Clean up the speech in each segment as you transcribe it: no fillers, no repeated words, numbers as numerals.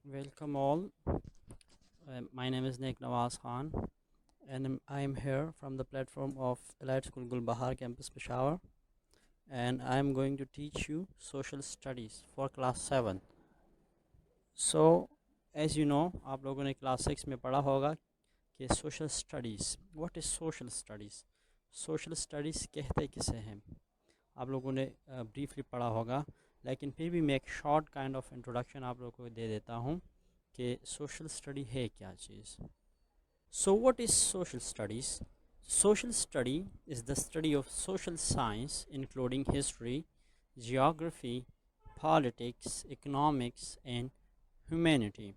Welcome all. My name is Nick Nawaz Khan, and I am here from the platform of Elite School Gulbahar Campus Peshawar, and I am going to teach you social studies for class 7. So, as you know, आप लोगों ने class 6 में पढ़ा होगा कि social studies. What is social studies? Social studies कहते किसे हैं? आप लोगों ने briefly पढ़ा होगा, लेकिन फिर भी मैं एक short kind of introduction आप लोगों को दे देता हूँ कि social study है क्या चीज़. So, what is social studies? Social study is the study of social science, including history, geography, politics, economics, and humanity.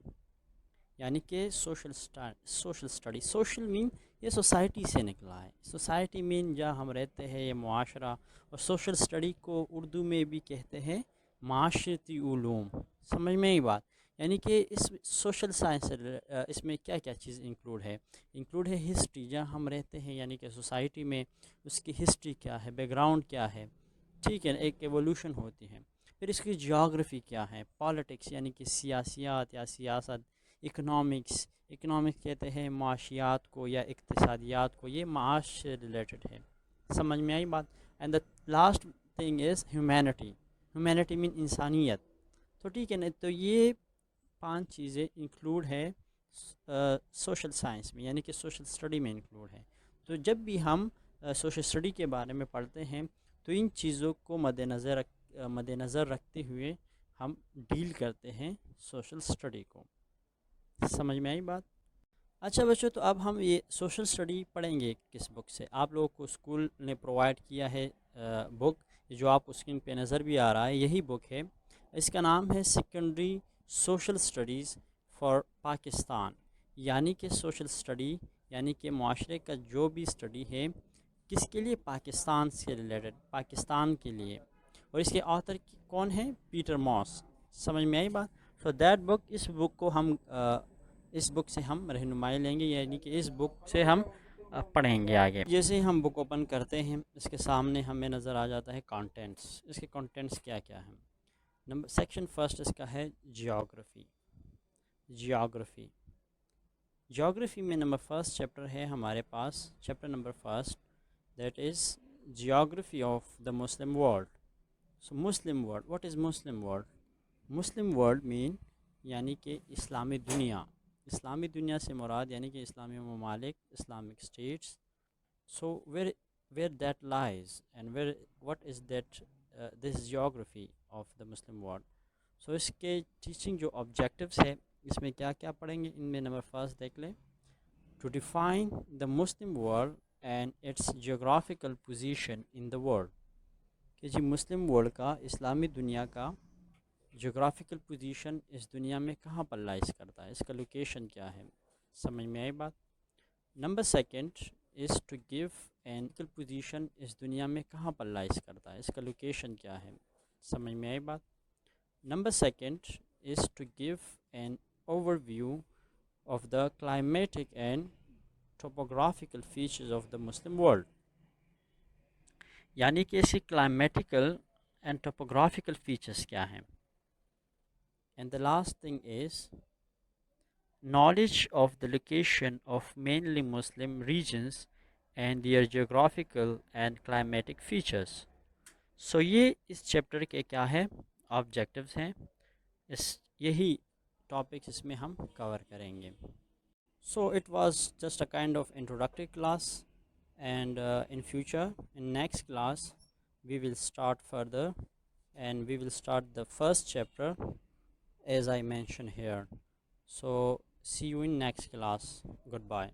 यानी कि सोशल स्टडी सोशल मीन ये सोसाइटी से निकला है. सोसाइटी मीन जहाँ हम रहते हैं ये मुआशरा, और सोशल स्टडी को उर्दू में भी कहते हैं माशरती उलूम. समझ में ही बात. यानी कि इस सोशल साइंस इसमें क्या क्या चीज़ इंक्लूड है हिस्ट्री, जहाँ हम रहते हैं यानी कि सोसाइटी में उसकी हिस्ट्री क्या है, बैकग्राउंड क्या है, ठीक है, एक एवोल्यूशन होती है. फिर इसकी जियोग्राफी क्या है, पॉलिटिक्स यानी कि सियासियात या सियासत, इकनॉमिक्स कहते हैं माशियात को या इक्तिसादियात को, ये माश से रिलेटेड है. समझ में आई बात. And the last thing is humanity mean इंसानियत. तो ठीक है ना, तो ये 5 चीज़ें इंक्लूड है सोशल साइंस में, यानी कि सोशल स्टडी में इंक्लूड है. तो जब भी हम सोशल स्टडी के बारे में पढ़ते हैं तो इन चीज़ों को मद्देनज़र रखते हुए हम डील करते हैं सोशल स्टडी को. समझ में आई बात. अच्छा बच्चों, तो अब हम ये सोशल स्टडी पढ़ेंगे किस बुक से. आप लोगों को स्कूल ने प्रोवाइड किया है बुक, जो आपको स्क्रीन पे नज़र भी आ रहा है, यही बुक है. इसका नाम है secondary social studies for Pakistan. यानी कि सोशल स्टडी यानी कि माशरे का जो भी स्टडी है, किसके लिए, पाकिस्तान से रिलेटेड, पाकिस्तान के लिए. और इसके ऑथर कौन है, पीटर मॉस. समझ में आई बात. सो दैट बुक, इस बुक से हम रहनुमाई लेंगे, यानी कि इस बुक से हम पढ़ेंगे आगे. जैसे हम बुक ओपन करते हैं, इसके सामने हमें नज़र आ जाता है कंटेंट्स. इसके कंटेंट्स क्या क्या हैं. नंबर सेक्शन फर्स्ट इसका है जियोग्राफी में नंबर फर्स्ट चैप्टर है हमारे पास, chapter number first, that is geography of the Muslim world. So Muslim world, what is Muslim world. Muslim world mean यानी कि इस्लामी दुनिया से मुराद यानी कि इस्लामी ममालिक, Islamic states. So where that lies and what is that this geography of the Muslim world. So इसके teaching जो ऑब्जेक्टिव्स है, इसमें क्या क्या पढ़ेंगे, इनमें नंबर फर्स्ट देख लें. To define the Muslim world and its geographical position in the world. कि जी मुस्लिम वर्ल्ड का, इस्लामी दुनिया का जोग्राफ़िकल पोजीशन इस दुनिया में कहाँ पर लाइज करता है, इसका लोकेशन क्या है. समझ में आई बात. Number second is to give an position इस दुनिया में कहाँ पर लाइज करता है, इसका लोकेशन क्या है. समझ में आई बात. Number second is to give an overview of the climatic and topographical features of the Muslim world. यानी कि इसकी क्लाइमेटिकल एंड टोपोग्राफिकल फीचर्स क्या हैं. And the last thing is knowledge of the location of mainly Muslim regions and their geographical and climatic features. So ये इस chapter के क्या है, ऑब्जेक्टिव्स हैं. यही टॉपिक्स इसमें हम कवर करेंगे. So it was just a kind of introductory class, and in future, in next class, we will start further, and we will start the first chapter as I mentioned here. So see you in next class. Goodbye.